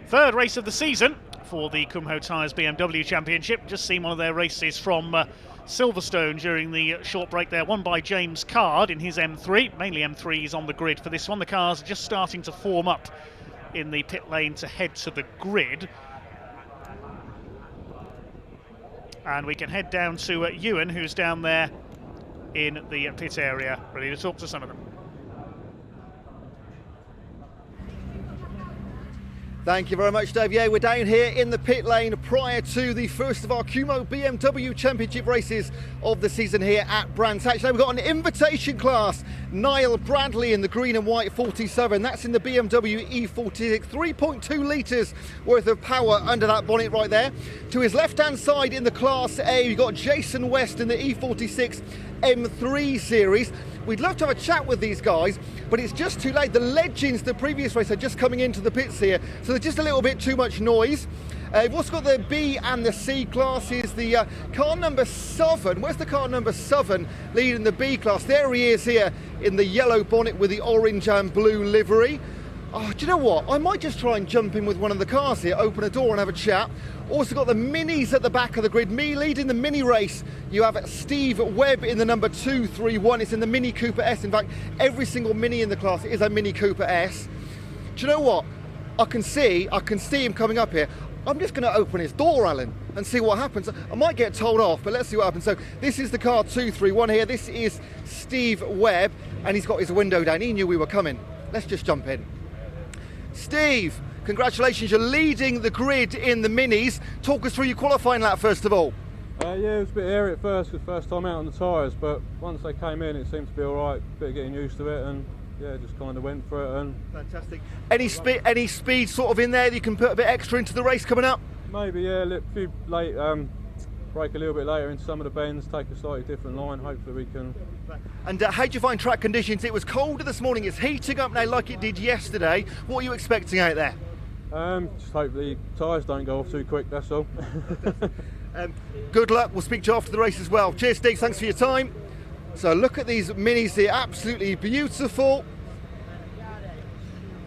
Third race of the season for the Kumho Tyres BMW Championship. Just seen one of their races from Silverstone during the short break there, won by James Card in his M3. Mainly M3s on the grid for this one. The cars are just starting to form up in the pit lane to head to the grid. And we can head down to Ewan, who's down there in the pit area, ready to talk to some of them. Thank you very much, Dave. Yeah, we're down here in the pit lane prior to the first of our Kumho BMW Championship races of the season here at Brands Hatch. Now we've got an invitation class. Nile Bradley in the green and white 47. That's in the BMW E46. 3.2 litres worth of power under that bonnet right there. To his left-hand side in the Class A, we've got Jason West in the E46 M3 series. We'd love to have a chat with these guys, but it's just too late. The legends, the previous race, are just coming into the pits here, so there's just a little bit too much noise. We've also got the B and the C classes. The car number 7, where's the car number 7 leading the B class? There he is here in the yellow bonnet with the orange and blue livery. Oh, do you know what? I might just try and jump in with one of the cars here, open a door and have a chat. Also got the minis at the back of the grid. Me leading the mini race. You have Steve Webb in the number 231. It's in the Mini Cooper S. In fact, every single mini in the class is a Mini Cooper S. Do you know what? I can see him coming up here. I'm just going to open his door, Alan, and see what happens. I might get told off, but let's see what happens. So this is the car 231 here. This is Steve Webb, and he's got his window down. He knew we were coming. Let's just jump in. Steve, congratulations, you're leading the grid in the minis. Talk us through your qualifying lap first of all. Yeah, it was a bit airy at first, because first time out on the tyres, but once they came in it seemed to be alright, a bit of getting used to it, and yeah, just kind of went for it. And fantastic. Any speed sort of in there that you can put a bit extra into the race coming up? Maybe, yeah, a few late, brake a little bit later into some of the bends, take a slightly different line, hopefully we can. And how do you find track conditions? It was colder this morning, it's heating up now like it did yesterday. What are you expecting out there? Just hope the tyres don't go off too quick, that's all. Good luck, we'll speak to you after the race as well. Cheers Steve, thanks for your time. So look at these minis here, absolutely beautiful.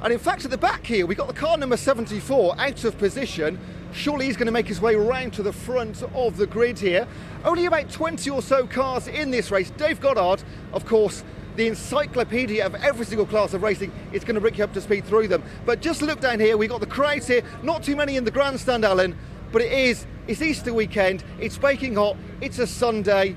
And in fact at the back here we've got the car number 74 out of position. Surely he's going to make his way around to the front of the grid here. Only about 20 or so cars in this race. Dave Goddard, of course, the encyclopedia of every single class of racing, is going to bring you up to speed through them. But just look down here, we've got the crowds here. Not too many in the grandstand, Alan, but it's Easter weekend, it's baking hot, it's a Sunday.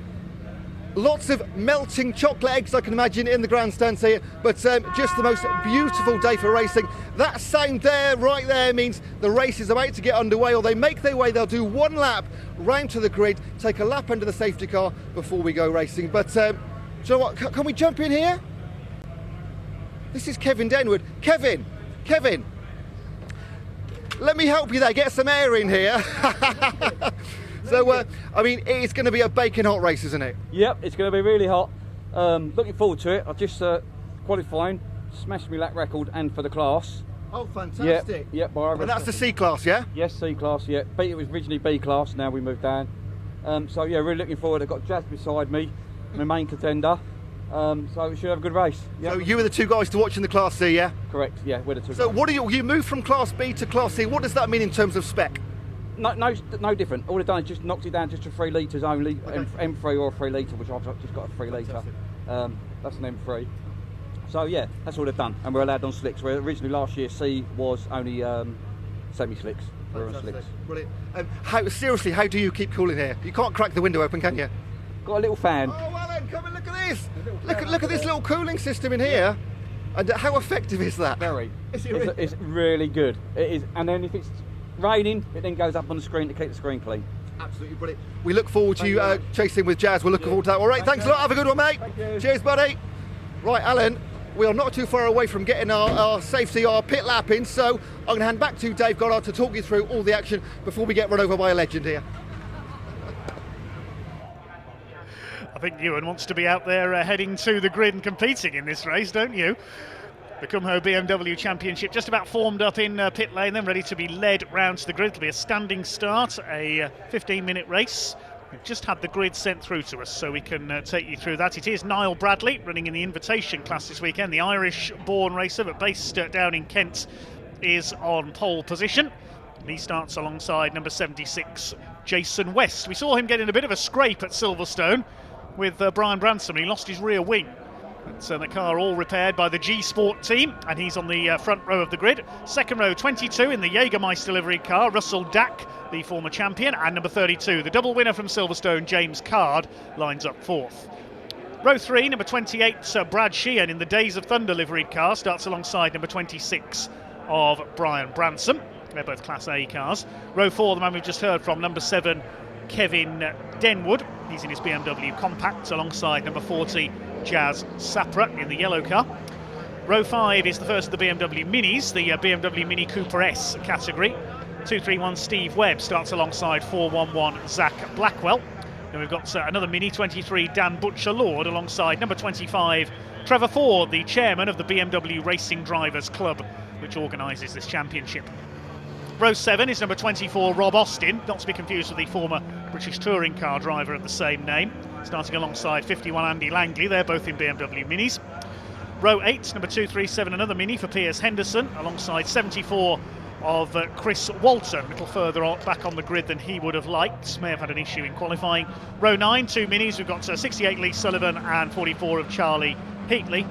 Lots of melting chocolate eggs, I can imagine, in the grandstands here, but just the most beautiful day for racing. That sound there, right there, means the race is about to get underway, or they make their way. They'll do one lap round to the grid, take a lap under the safety car before we go racing. But do you know what, can we jump in here? This is Kevin Denwood. Kevin, let me help you there, get some air in here. So, I mean, it's going to be a baking hot race, isn't it? Yep, it's going to be really hot. Looking forward to it. I've just qualifying, smashed my lap record and for the class. Oh, fantastic. Yep, and that's the C class, yeah? Yes, C class, yeah. It was originally B class, now we moved down. So, yeah, really looking forward. I've got Jazz beside me, my main contender. So we should have a good race. Yep. So you were the two guys to watch in the Class C, yeah? Correct, yeah, we're the two So guys. what do you moved from Class B to Class C. What does that mean in terms of spec? No different. All they've done is just knocked it down just to 3 litres only, okay. M3 or a 3 litre, which I've just got a 3 litre. That's an M3. So yeah, that's all they've done, and we're allowed on slicks. Where originally last year C was only semi-slicks. We're on slicks. Brilliant. How do you keep cool in here? You can't crack the window open, can you? Got a little fan. Oh, Alan, come and look at this. Look at this little cooling system in here. And how effective is that? Very. It's really good. It is, and then if it's raining, it then goes up on the screen to keep the screen clean. Absolutely brilliant. We look forward to you chasing with Jazz. We're looking forward to that. All right, thanks a lot. Have a good one, mate. Cheers, buddy. Right, Alan, we are not too far away from getting our safety, our pit lap in, so I'm going to hand back to Dave Goddard to talk you through all the action before we get run over by a legend here. I think Ewan wants to be out there heading to the grid and competing in this race, don't you? The Kumho BMW Championship just about formed up in pit lane, then ready to be led round to the grid. It'll be a standing start, a 15-minute race. We've just had the grid sent through to us, so we can take you through that. It is Nile Bradley running in the invitation class this weekend, the Irish-born racer, but based down in Kent is on pole position. He starts alongside number 76, Jason West. We saw him get in a bit of a scrape at Silverstone with Brian Branson. He lost his rear wing. So the car all repaired by the G-Sport team, and he's on the front row of the grid. Second row, 22 in the Jägermeister livery car, Russell Dack, the former champion, and number 32, the double winner from Silverstone, James Card, lines up fourth. Row 3, number 28, Brad Sheehan in the Days of Thunder liveried car, starts alongside number 26 of Brian Branson. They're both Class A cars. Row 4, the man we've just heard from, number 7, Kevin Denwood. He's in his BMW Compact alongside number 40, Jazz Sapra in the yellow car. Row 5 is the first of the BMW Minis, the BMW Mini Cooper S category. 231 Steve Webb starts alongside 411 Zach Blackwell. Then we've got another Mini, 23 Dan Butcher-Lord alongside number 25 Trevor Ford, the chairman of the BMW Racing Drivers Club, which organises this championship. Row 7 is number 24 Rob Austin, not to be confused with the former British touring car driver of the same name, starting alongside 51 Andy Langley. They're both in BMW Minis. Row 8, number 237, another Mini for Piers Henderson, alongside 74 of Chris Walton, a little further back on the grid than he would have liked. May have had an issue in qualifying. Row 9, 2 Minis. We've got 68 Lee Sullivan and 44 of Charlie Heatley.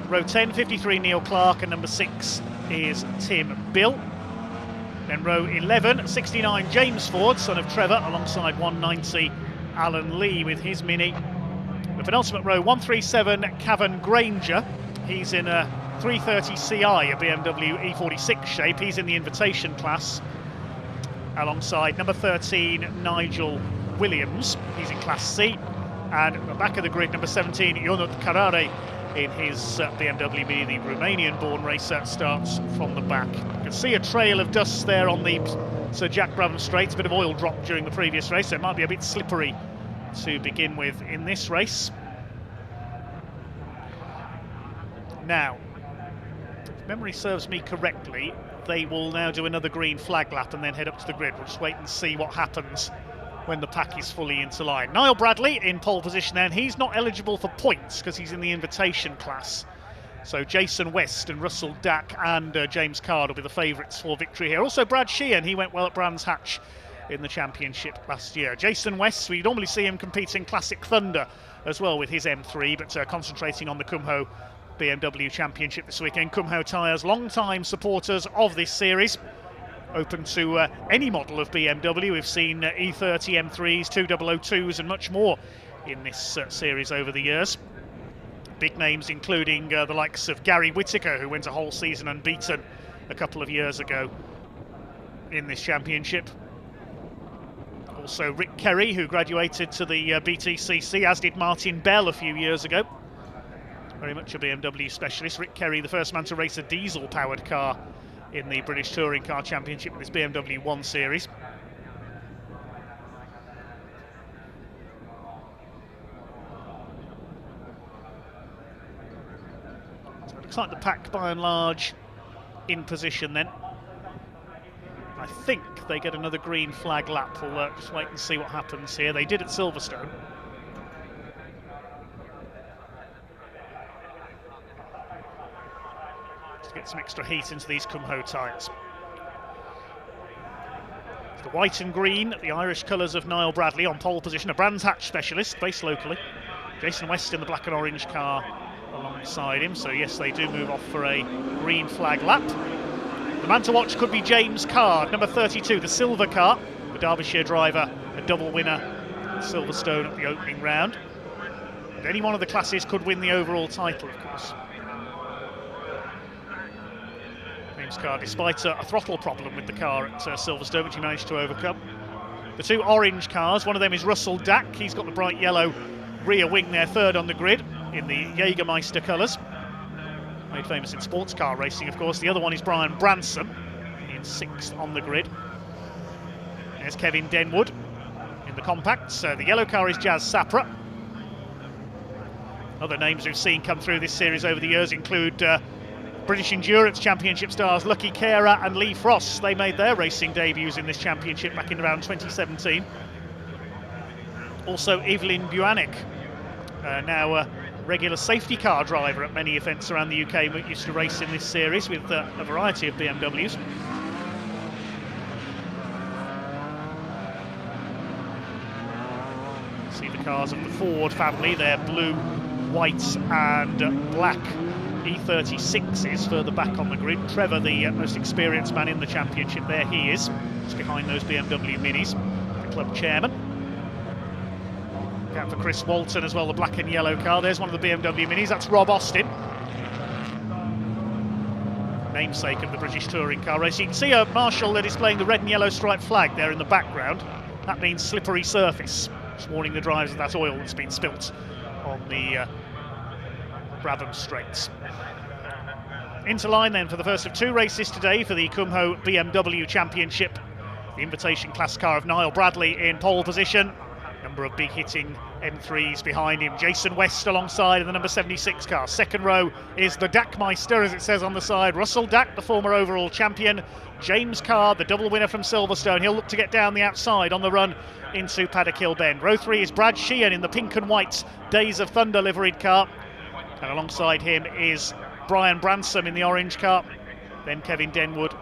Row 10, 53 Neil Clark, and number 6 is Tim Bill. Then row 11, 69 James Ford, son of Trevor, alongside 190 Alan Lee with his Mini. The penultimate row, 137 Cavan Granger. He's in a 330 Ci, a BMW E46 shape. He's in the invitation class, alongside number 13 Nigel Williams. He's in Class C. And at the back of the grid, number 17 Ionut Carrare in his BMW Mini. The Romanian-born racer starts from the back. You can see a trail of dust there on the Sir Jack Brabham straight. A bit of oil dropped during the previous race, so it might be a bit slippery to begin with in this race. Now, if memory serves me correctly, they will now do another green flag lap and then head up to the grid. We'll just wait and see what happens when the pack is fully into line. Nile Bradley in pole position then. He's not eligible for points because he's in the invitation class. So Jason West and Russell Dack and James Card will be the favourites for victory here. Also Brad Sheehan, he went well at Brands Hatch in the championship last year. Jason West, we normally see him competing Classic Thunder as well with his M3, but concentrating on the Kumho BMW Championship this weekend. Kumho tyres, long-time supporters of this series. Open to any model of BMW. We've seen E30 M3s, 2002s and much more in this series over the years. Big names including the likes of Gary Whittaker, who went a whole season unbeaten a couple of years ago in this championship. Also Rick Kerry, who graduated to the BTCC, as did Martin Bell a few years ago. Very much a BMW specialist. Rick Kerry, the first man to race a diesel-powered car in the British Touring Car Championship with this BMW 1 Series. So it looks like the pack by and large in position then. I think they get another green flag lap. We'll just wait and see what happens here. They did at Silverstone. To get some extra heat into these Kumho tyres. The white and green, the Irish colours of Nile Bradley on pole position, a Brands Hatch specialist based locally. Jason West in the black and orange car alongside him, so yes, they do move off for a green flag lap. The man to watch could be James Card, number 32, the silver car, the Derbyshire driver, a double winner at Silverstone at the opening round. And any one of the classes could win the overall title, of course. James Card, despite a throttle problem with the car at Silverstone, which he managed to overcome. The two orange cars, one of them is Russell Dack. He's got the bright yellow rear wing there, third on the grid in the Jägermeister colours. Made famous in sports car racing, of course. The other one is Brian Branson in sixth on the grid. There's Kevin Denwood in the compact. So the yellow car is Jazz Sapra. Other names we've seen come through this series over the years include British Endurance Championship stars Lucky Kera and Lee Frost. They made their racing debuts in this championship back in around 2017. Also Evelyn Buanik, now regular safety car driver at many events around the UK, but used to race in this series with a variety of BMWs. See the cars of the Ford family, they're blue, white and black E36s further back on the grid. Trevor, the most experienced man in the championship, there he is, just behind those BMW Minis, the club chairman. Out for Chris Walton as well, the black and yellow car. There's one of the BMW Minis, that's Rob Austin, namesake of the British touring car race. You can see a marshal displaying the red and yellow striped flag there in the background. That means slippery surface, just warning the drivers of that oil that's been spilt on the Brabham Straits. Into line then for the first of two races today for the Kumho BMW Championship. The invitation class car of Nile Bradley in pole position. Number of big hitting M3s behind him. Jason West alongside in the number 76 car. Second row is the Dackmeister, as it says on the side. Russell Dack, the former overall champion. James Card, the double winner from Silverstone. He'll look to get down the outside on the run into Paddock Hill Bend. Row 3 is Brad Sheehan in the pink and white Days of Thunder liveried car. And alongside him is Brian Bransom in the orange car. Then Kevin Denwood.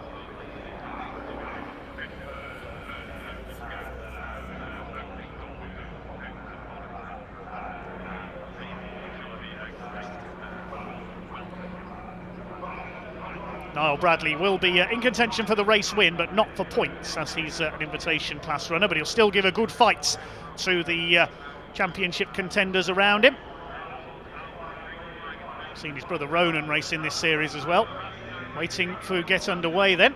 Nile Bradley will be in contention for the race win, but not for points, as he's an invitation class runner, but he'll still give a good fight to the championship contenders around him. Seen his brother Ronan race in this series as well. Waiting to get underway then.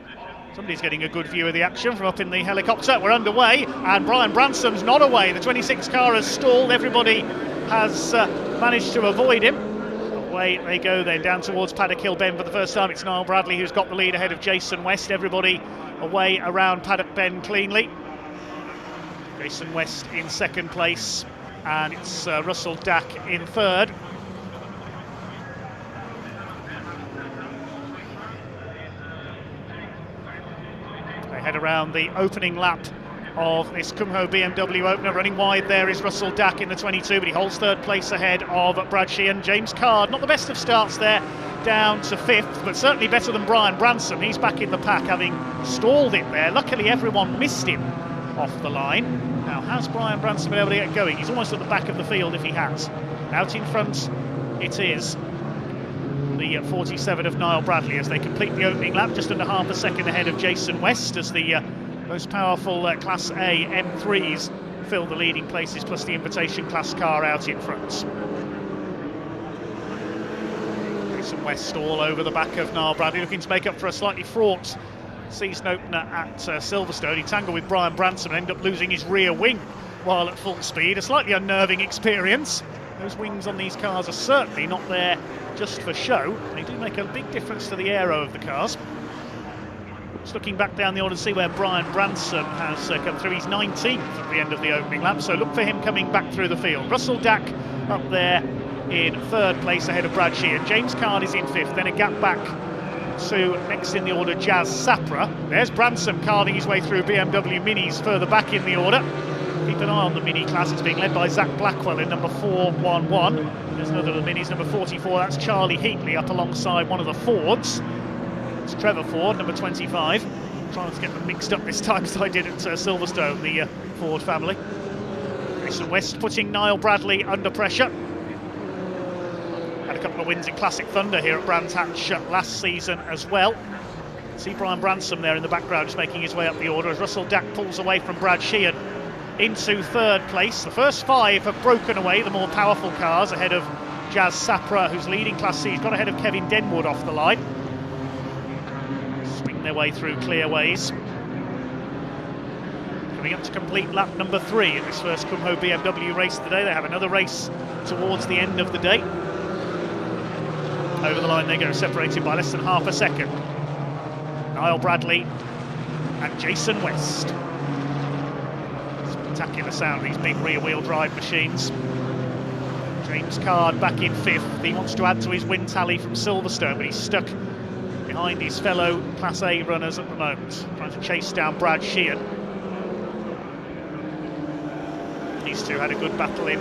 Somebody's getting a good view of the action from up in the helicopter. We're underway, and Brian Bransom's not away. The 26 car has stalled. Everybody has managed to avoid him. Away they go then, down towards Paddock Hill Bend for the first time. It's Nile Bradley who's got the lead ahead of Jason West. Everybody away around Paddock Bend cleanly. Jason West in second place, and it's Russell Dack in third. They head around the opening lap of this Kumho BMW opener. Running wide there is Russell Dack in the 22, but he holds third place ahead of Brad Sheehan. James Card, not the best of starts there, down to fifth, but certainly better than Brian Bransom. He's back in the pack, having stalled it there. Luckily everyone missed him off the line. Now, has Brian Bransom been able to get going? He's almost at the back of the field if he has. Out in front it is the 47 of Nile Bradley as they complete the opening lap, just under half a second ahead of Jason West, as the most powerful Class A M3s fill the leading places, plus the invitation class car out in front. Jason West all over the back of Nile Bradley, looking to make up for a slightly fraught season opener at Silverstone. He tangled with Brian Bransom and ended up losing his rear wing while at full speed. A slightly unnerving experience. Those wings on these cars are certainly not there just for show. They do make a big difference to the aero of the cars. Just looking back down the order to see where Brian Bransom has come through. He's 19th at the end of the opening lap, so look for him coming back through the field. Russell Dack up there in third place ahead of Brad Sheehan. James Card is in fifth, then a gap back to next in the order Jazz Sapra. There's Bransom carding his way through BMW Minis further back in the order. Keep an eye on the Mini class. It's being led by Zach Blackwell in number 411. There's another of the Minis, number 44. That's Charlie Heatley up alongside one of the Fords. It's Trevor Ford, number 25. Trying to get them mixed up this time as I did at Silverstone, the Ford family. Jason West putting Nile Bradley under pressure. Had a couple of wins in Classic Thunder here at Brands Hatch last season as well. See Brian Bransom there in the background just making his way up the order as Russell Dack pulls away from Brad Sheehan into third place. The first five have broken away, the more powerful cars, ahead of Jazz Sapra, who's leading Class C. He's got ahead of Kevin Denwood off the line. Swing their way through clear ways. Coming up to complete lap number 3 in this first Kumho BMW race today. They have another race towards the end of the day. Over the line they go, separated by less than half a second. Nile Bradley and Jason West. Spectacular sound of these big rear-wheel drive machines. James Card back in fifth. He wants to add to his win tally from Silverstone, but he's stuck behind his fellow Class A runners at the moment, trying to chase down Brad Sheehan. These two had a good battle in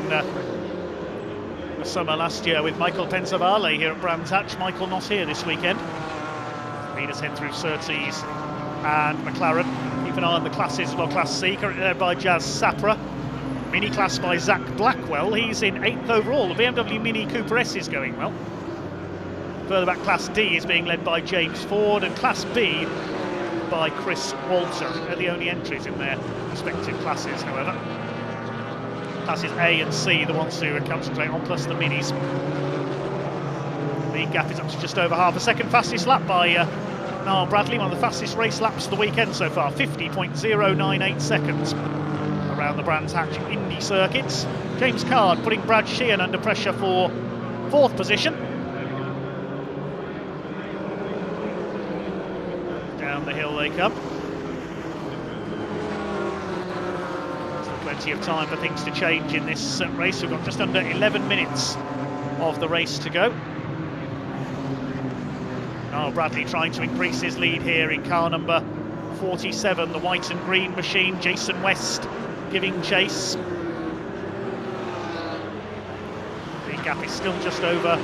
the summer last year with Michael Pensavale here at Brands Hatch. Michael not here this weekend. Leaders head through Surtees and McLaren. Keep an eye on the classes as well. Class C, currently led by Jazz Sapra. Mini class by Zach Blackwell. He's in 8th overall. The BMW Mini Cooper S is going well. Further back, Class D is being led by James Ford, and Class B by Chris Walter. They're the only entries in their respective classes, however. Classes A and C, the ones who concentrate on, plus the minis. The gap is up to just over half a second. Fastest lap by Nile Bradley, one of the fastest race laps of the weekend so far, 50.098 seconds around the Brands Hatch Indy circuits. James Card putting Brad Sheehan under pressure for 4th position. Down the hill they come. So plenty of time for things to change in this race. We've got just under 11 minutes of the race to go. Nile Bradley trying to increase his lead here in car number 47, the white and green machine. Jason West giving chase. The gap is still just over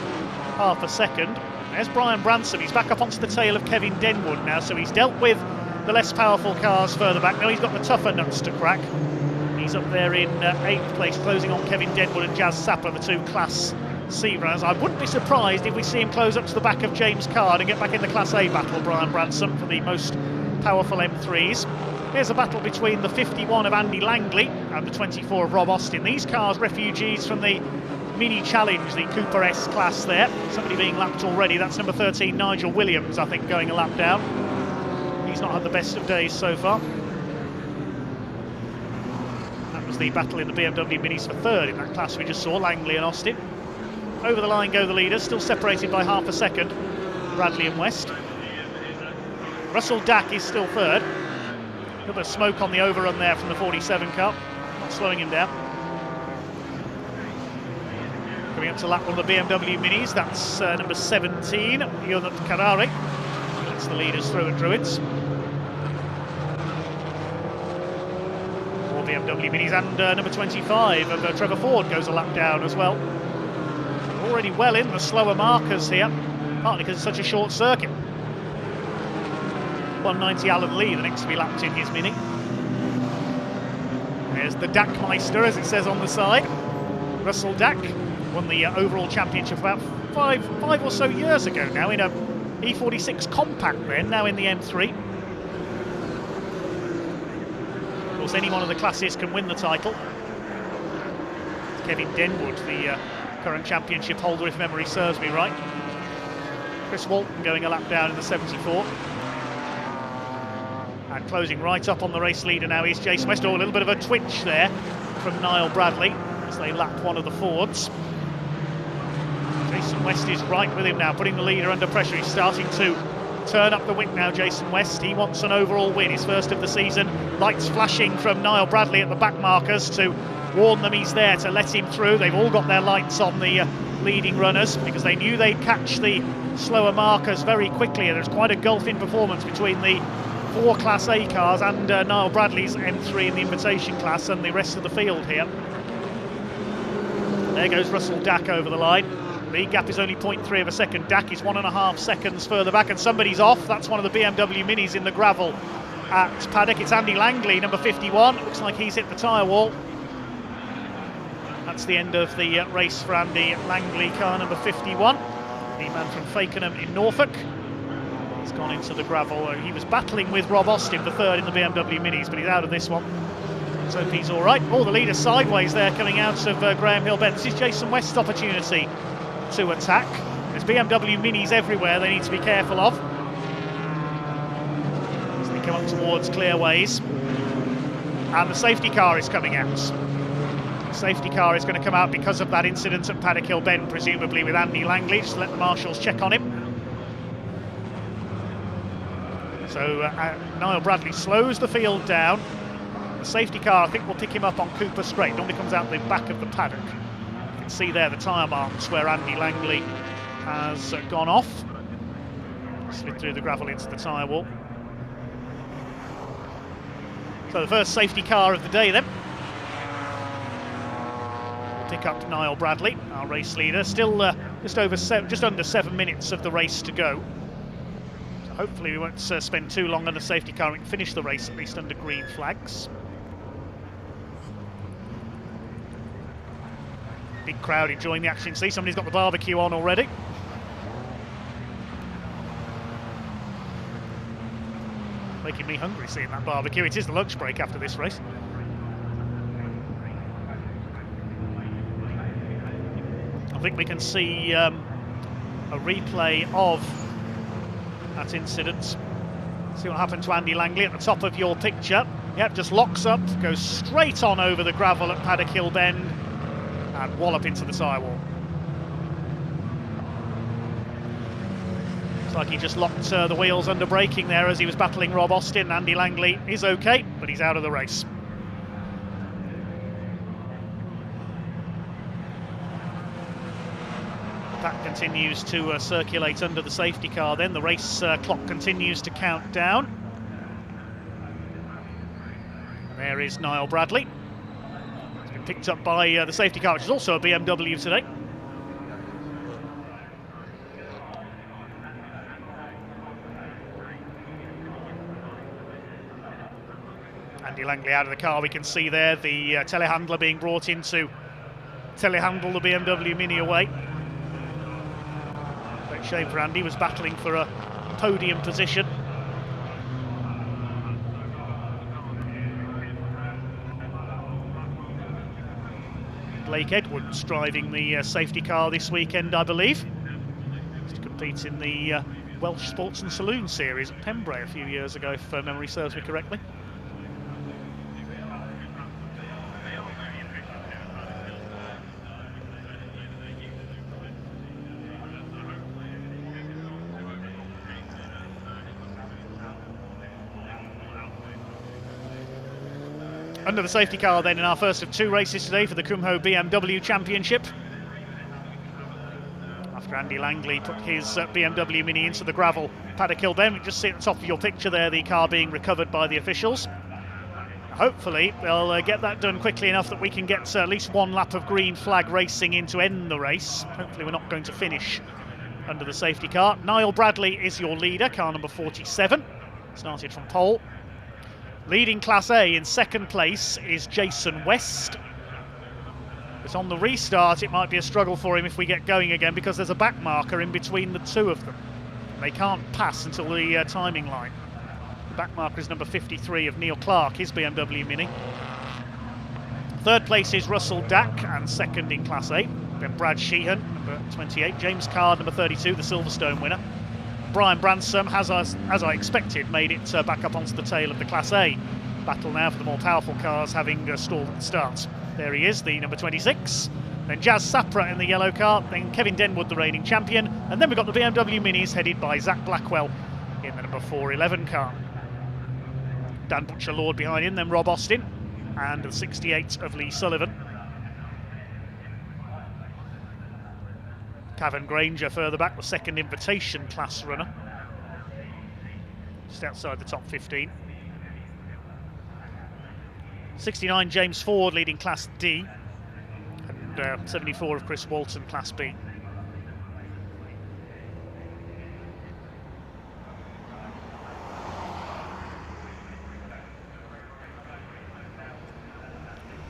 half a second. There's Brian Branson. He's back up onto the tail of Kevin Denwood now, so he's dealt with the less powerful cars further back. Now he's got the tougher nuts to crack. He's up there in 8th place, closing on Kevin Denwood and Jazz Sapper, the two Class C runners. I wouldn't be surprised if we see him close up to the back of James Card and get back in the Class A battle, Brian Branson, for the most powerful M3s. Here's a battle between the 51 of Andy Langley and the 24 of Rob Austin. These cars, refugees from the Mini Challenge, the Cooper S class there. Somebody being lapped already. That's number 13, Nigel Williams, I think, going a lap down. He's not had the best of days so far. That was the battle in the BMW Minis for 3rd in that class we just saw, Langley and Austin. Over the line go the leaders, still separated by half a second, Bradley and West. Russell Dack is still 3rd. A bit of smoke on the overrun there from the 47 car, not slowing him down. Coming up to lap one of the BMW Minis, that's number 17, Yonat Karari. That's the leaders through at Druids. More BMW Minis, and number 25 of Trevor Ford goes a lap down as well. Already well in the slower markers here, partly because it's such a short circuit. 190 Alan Lee, the next to be lapped in his Mini. There's the Dackmeister, as it says on the side. Russell Dack won the overall championship about five or so years ago now in a E46 compact then, now in the M3. Of course, any one of the classes can win the title. It's Kevin Denwood, the current championship holder, if memory serves me right. Chris Walton going a lap down in the 74. And closing right up on the race leader now is Jason West. Oh, a little bit of a twitch there from Nile Bradley as they lap one of the Fords. Jason West is right with him now, putting the leader under pressure. He's starting to turn up the wick now, Jason West. He wants an overall win, his first of the season. Lights flashing from Nile Bradley at the back markers to warn them he's there to let him through. They've all got their lights on, the leading runners, because they knew they'd catch the slower markers very quickly. There's quite a gulf in performance between the 4 Class A cars and Nile Bradley's M3 in the invitation class and the rest of the field here. There goes Russell Dack over the line. The gap is only 0.3 of a second. Dack is 1.5 seconds further back, and somebody's off. That's one of the BMW Minis in the gravel at Paddock. It's Andy Langley, number 51. Looks like he's hit the tyre wall. That's the end of the race for Andy Langley, car number 51. The man from Fakenham in Norfolk. He's gone into the gravel. He was battling with Rob Austin, the 3rd in the BMW Minis, but he's out of this one. Let's hope he's all right. Oh, the leader sideways there coming out of Graham Hill Bend. This is Jason West's opportunity to attack. There's BMW Minis everywhere they need to be careful of as they come up towards Clearways. And the safety car is coming out. The safety car is going to come out because of that incident at Paddock Hill Bend, presumably with Andy Langley. Just let the marshals check on him. So Nile Bradley slows the field down. The safety car, I think, will pick him up on Cooper Straight. Normally comes out the back of the paddock. You can see there the tyre marks where Andy Langley has gone off. Slid through the gravel into the tyre wall. So the first safety car of the day then. pick up Nile Bradley, our race leader. Still just under 7 minutes of the race to go. So hopefully we won't spend too long on the safety car. We can finish the race at least under green flags. Big crowd enjoying the action. See, somebody's got the barbecue on already. Making me hungry seeing that barbecue. It is the lunch break after this race. I think we can see a replay of that incident. See what happened to Andy Langley at the top of your picture. Yep, just locks up, goes straight on over the gravel at Paddock Hill Bend and wallop into the sidewall. Looks like he just locked the wheels under braking there as he was battling Rob Austin. Andy Langley is okay, but he's out of the race. That continues to circulate under the safety car then. The race clock continues to count down. And there is Nile Bradley. He's been picked up by the safety car, which is also a BMW today. Andy Langley out of the car. We can see there the telehandler being brought in to telehandle the BMW Mini away. Great shame for Andy, was battling for a podium position. Blake Edwards driving the safety car this weekend, I believe. Used to compete in the Welsh Sports and Saloon Series at Pembrey a few years ago, if memory serves me correctly. Under the safety car then in our first of two races today for the Kumho BMW Championship. After Andy Langley put his BMW Mini into the gravel Paddock Hill Bend, we can just see at the top of your picture there the car being recovered by the officials. Hopefully they'll get that done quickly enough that we can get at least one lap of green flag racing in to end the race. Hopefully we're not going to finish under the safety car. Nile Bradley is your leader, car number 47. Started from pole. Leading Class A in second place is Jason West. But on the restart, it might be a struggle for him if we get going again because there's a back marker in between the two of them. They can't pass until the timing line. The back marker is number 53 of Neil Clark, his BMW Mini. Third place is Russell Dack, and second in Class A. Then Brad Sheehan, number 28. James Card, number 32, the Silverstone winner. Brian Bransom has, as I expected, made it back up onto the tail of the Class A. Battle now for the more powerful cars, having stalled at the start. There he is, the number 26. Then Jazz Sapra in the yellow car. Then Kevin Denwood, the reigning champion. And then we've got the BMW Minis headed by Zach Blackwell in the number 411 car. Dan Butcher-Lord behind him, then Rob Austin. And the 68 of Lee Sullivan. Cavan Granger further back, the second invitation class runner. Just outside the top 15. 69 James Ford leading Class D. And 74 of Chris Walton, Class B.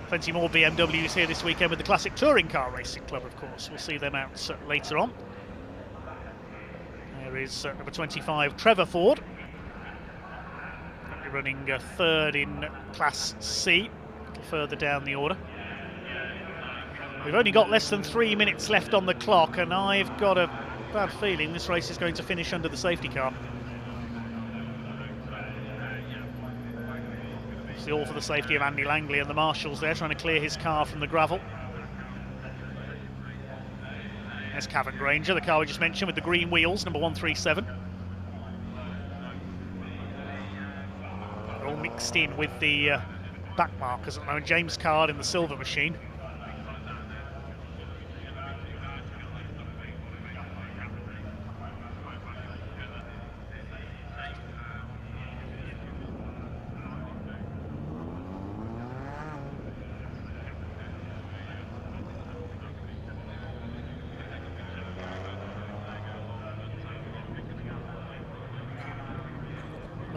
Plenty more BMWs here this weekend with the Classic Touring Car Racing Club, of course. We'll see them out later on. There is number 25, Trevor Ford. Running third in Class C, a little further down the order. We've only got less than 3 minutes left on the clock, and I've got a bad feeling this race is going to finish under the safety car. All for the safety of Andy Langley and the marshals there, trying to clear his car from the gravel. There's Cavan Granger, the car we just mentioned with the green wheels, number 137. They're all mixed in with the back markers at the moment. James Card in the silver machine.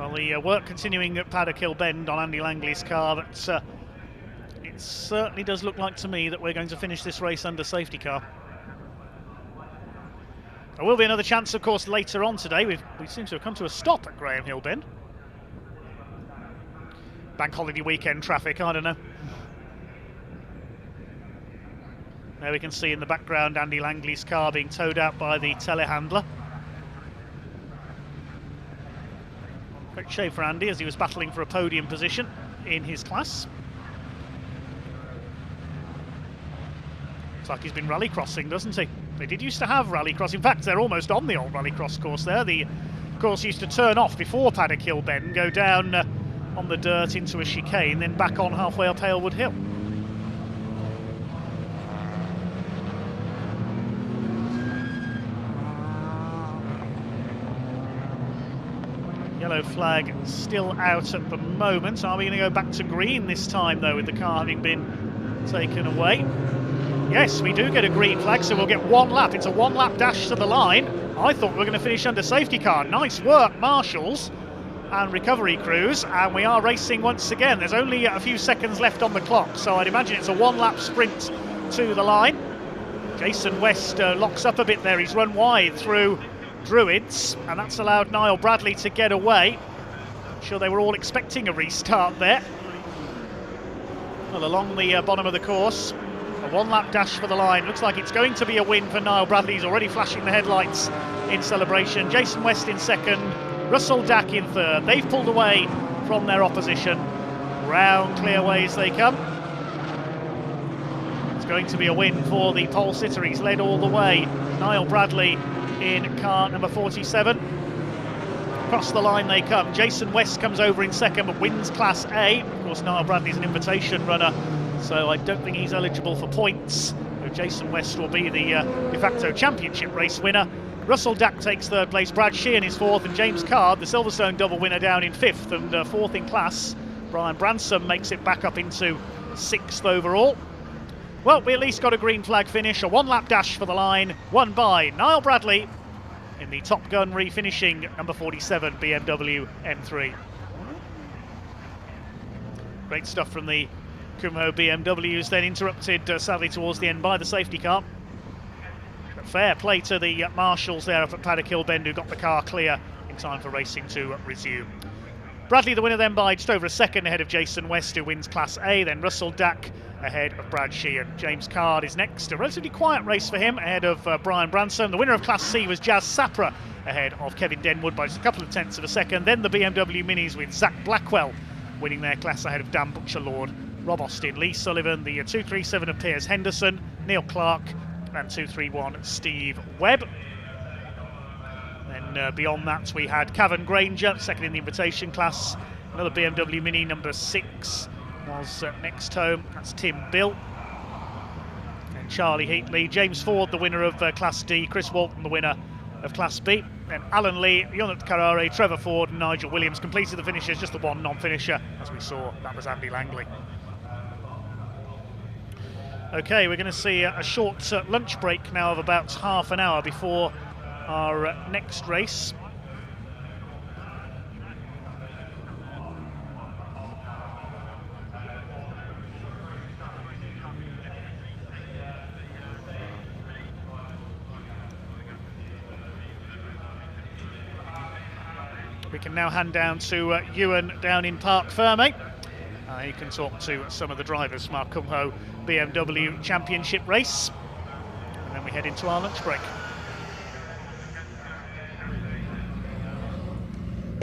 Well, the work continuing at Paddock Hill Bend on Andy Langley's car, but it certainly does look like to me that we're going to finish this race under safety car. There will be another chance, of course, later on today. We seem to have come to a stop at Graham Hill Bend. Bank holiday weekend traffic, I don't know. There we can see in the background Andy Langley's car being towed out by the telehandler. Great shame for Andy as he was battling for a podium position in his class. Looks like he's been rallycrossing, doesn't he? They did used to have rallycross. In fact, they're almost on the old rallycross course there. The course used to turn off before Paddock Hill Bend, go down on the dirt into a chicane, then back on halfway up Halewood Hill. Yellow flag still out at the moment. Are we going to go back to green this time, though, with the car having been taken away? Yes, we do get a green flag, so we'll get one lap. It's a one-lap dash to the line. I thought we were going to finish under safety car. Nice work, marshals and recovery crews, and we are racing once again. There's only a few seconds left on the clock, so I'd imagine it's a one-lap sprint to the line. Jason West locks up a bit there. He's run wide through Druids, and that's allowed Nile Bradley to get away. I'm sure they were all expecting a restart there. Well, along the bottom of the course, a one-lap dash for the line. Looks like it's going to be a win for Nile Bradley. He's already flashing the headlights in celebration. Jason West in second, Russell Dack in third. They've pulled away from their opposition. Round clear ways they come. It's going to be a win for the pole sitter. He's led all the way. Nile Bradley in car number 47. Across the line they come. Jason West comes over in second but wins Class A. Of course, Nile Bradley's an invitation runner, so I don't think he's eligible for points. So Jason West will be the de facto championship race winner. Russell Dack takes third place, Brad Sheehan is fourth, and James Card, the Silverstone double winner, down in fifth, and fourth in class. Brian Branson makes it back up into sixth overall. Well, we at least got a green flag finish, a one-lap dash for the line, won by Nile Bradley in the Top Gun refinishing number 47 BMW M3. Great stuff from the Kumho BMWs, then interrupted sadly towards the end by the safety car. But fair play to the marshals there up at Paddock Hill Bend, who got the car clear in time for racing to resume. Bradley the winner then by just over a second ahead of Jason West, who wins Class A, then Russell Dack ahead of Brad Sheehan. James Card is next, a relatively quiet race for him ahead of Brian Branson. The winner of Class C was Jazz Sapra ahead of Kevin Denwood by just a couple of tenths of a second. Then the BMW Minis with Zach Blackwell winning their class ahead of Dan Butcher-Lord, Rob Austin, Lee Sullivan, the 237 of Piers Henderson, Neil Clark, and 231 Steve Webb. Then beyond that we had Cavan Granger, second in the invitation class. Another BMW Mini, number 6, was next home. That's Tim Bill. And Charlie Heatley. James Ford, the winner of Class D. Chris Walton, the winner of Class B. And Alan Lee, Yonat Carrare, Trevor Ford, and Nigel Williams completed the finishes. Just the one non-finisher, as we saw. That was Andy Langley. Okay, we're going to see a short lunch break now of about half an hour before our next race. We can now hand down to Ewan down in Parc Ferme. He can talk to some of the drivers from our Kumho BMW Championship race. And then we head into our lunch break.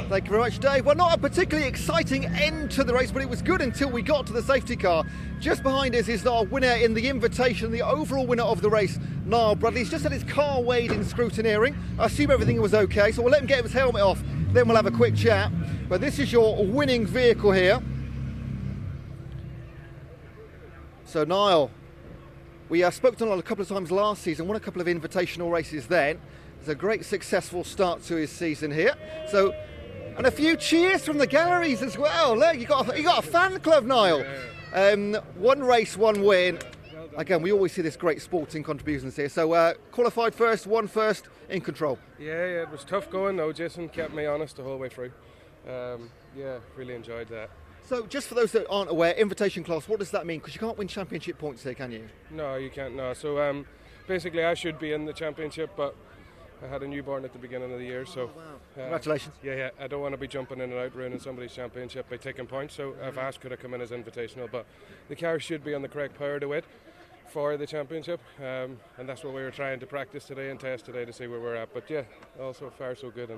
Thank you very much, Dave. Well, not a particularly exciting end to the race, but it was good until we got to the safety car. Just behind us is our winner in the invitation, the overall winner of the race, Nile Bradley. He's just had his car weighed in scrutineering. I assume everything was okay, so we'll let him get his helmet off, then we'll have a quick chat. But this is your winning vehicle here. So, Niall, we spoke to Niall a couple of times last season, won a couple of invitational races then. It's a great successful start to his season here. So, and a few cheers from the galleries as well. Look, you got a fan club, Niall. One race, one win. Again, we always see this great sporting contributions here. So qualified first, won first, in control. Yeah, it was tough going though. Jason kept me honest the whole way through. Yeah, really enjoyed that. So just for those that aren't aware, invitation class, what does that mean? Because you can't win championship points here, can you? No, you can't. No. So basically, I should be in the championship, but I had a newborn at the beginning of the year, so. Wow. Congratulations. Yeah. I don't want to be jumping in and out, ruining somebody's championship by taking points. So I've asked could I come in as invitational, but the car should be on the correct power to weight for the championship, and that's what we were trying to practice today and test today to see where we're at. But yeah, all so far so good.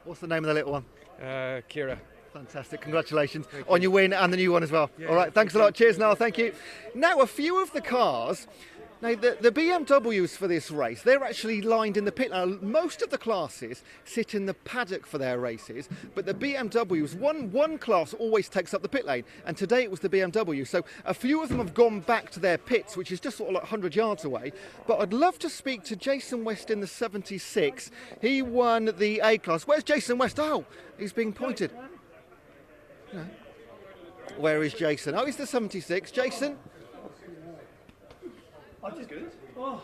What's the name of the little one? Kira. Fantastic, congratulations on your win and the new one as well. Yeah, all right, thanks a lot. Cheers, Niall, thank you. Now, a few of the cars, now the BMWs for this race, they're actually lined in the pit. Now, most of the classes sit in the paddock for their races, but the BMWs, one class always takes up the pit lane, and today it was the BMW. So a few of them have gone back to their pits, which is just sort of like 100 yards away. But I'd love to speak to Jason West in the 76. He won the A class. Where's Jason West? Oh, he's being pointed. No. Where is Jason? Oh, he's the 76. Jason? I'm just good. Oh.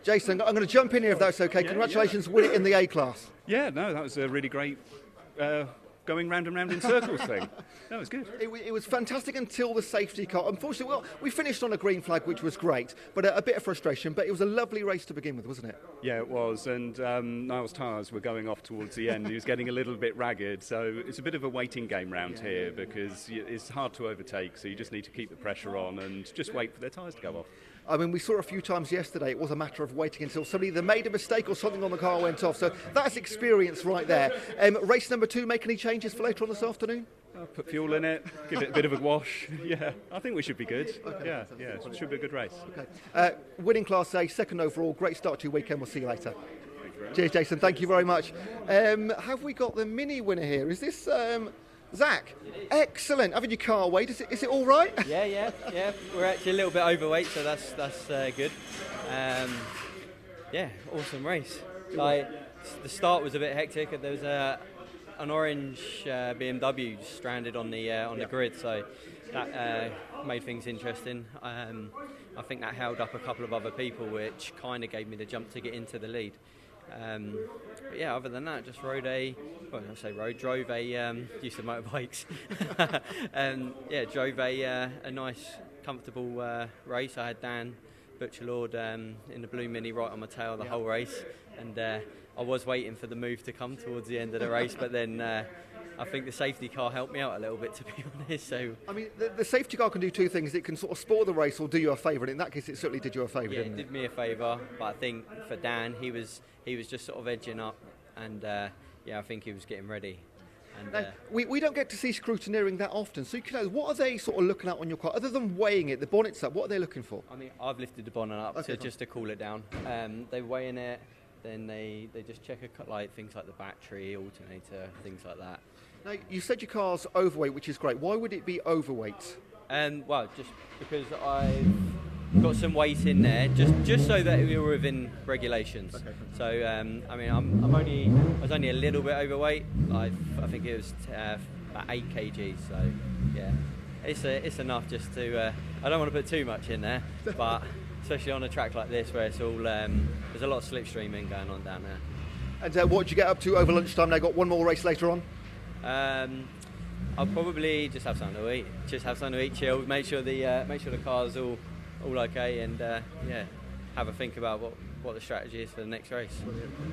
Jason, I'm going to jump in here if that's okay. Yeah, Congratulations, win it in the A class. Yeah, no, that was a really great going round and round in circles thing. That was good. It was fantastic until the safety car. Unfortunately, well, we finished on a green flag, which was great, but a bit of frustration. But it was a lovely race to begin with, wasn't it? Yeah, it was. And Niall's tyres were going off towards the end. He was getting a little bit ragged. So it's a bit of a waiting game round here because it's hard to overtake. So you just need to keep the pressure on and just wait for their tyres to go off. I mean, we saw a few times yesterday, it was a matter of waiting until somebody either made a mistake or something on the car went off. So that's experience right there. Race number 2, make any changes for later on this afternoon? I'll put fuel in it, give it a bit of a wash. Yeah, I think we should be good. Okay, yeah, it should be a good race. Okay. Winning Class A, second overall, great start to your weekend. We'll see you later. Cheers, Jason. Thank you very much. Have we got the mini winner here? Is this... Zach, excellent. Having your car weighed, is it all right? Yeah. We're actually a little bit overweight, so that's good. Yeah, awesome race. Like the start was a bit hectic. There was an orange BMW stranded on the grid, so that made things interesting. I think that held up a couple of other people, which kind of gave me the jump to get into the lead. But yeah, other than that, just drove a, used to motorbikes, drove a nice, comfortable race. I had Dan Butcherlord in the blue Mini right on my tail the whole race, and I was waiting for the move to come towards the end of the race, but then I think the safety car helped me out a little bit, to be honest. So I mean, the safety car can do two things. It can sort of spoil the race or do you a favour. In that case, it certainly did you a favour, yeah, didn't it? It did me a favour, but I think for Dan, he was just sort of edging up, and I think he was getting ready. And now, we don't get to see scrutineering that often, so what are they sort of looking at on your car? Other than weighing it, the bonnet's up, what are they looking for? I mean, I've lifted the bonnet up just to cool it down. They weigh in it, then they just check things like the battery, alternator, things like that. Now, you said your car's overweight, which is great. Why would it be overweight? Well, just because I've got some weight in there, just so that we were within regulations. Okay. So, I mean, I was only a little bit overweight. I think it was about 8 kg. So, yeah, it's enough just to. I don't want to put too much in there, but especially on a track like this where it's all there's a lot of slipstreaming going on down there. And what did you get up to over lunchtime? They got one more race later on. I'll probably just have something to eat. Chill. Make sure the car's all okay, and have a think about what the strategy is for the next race.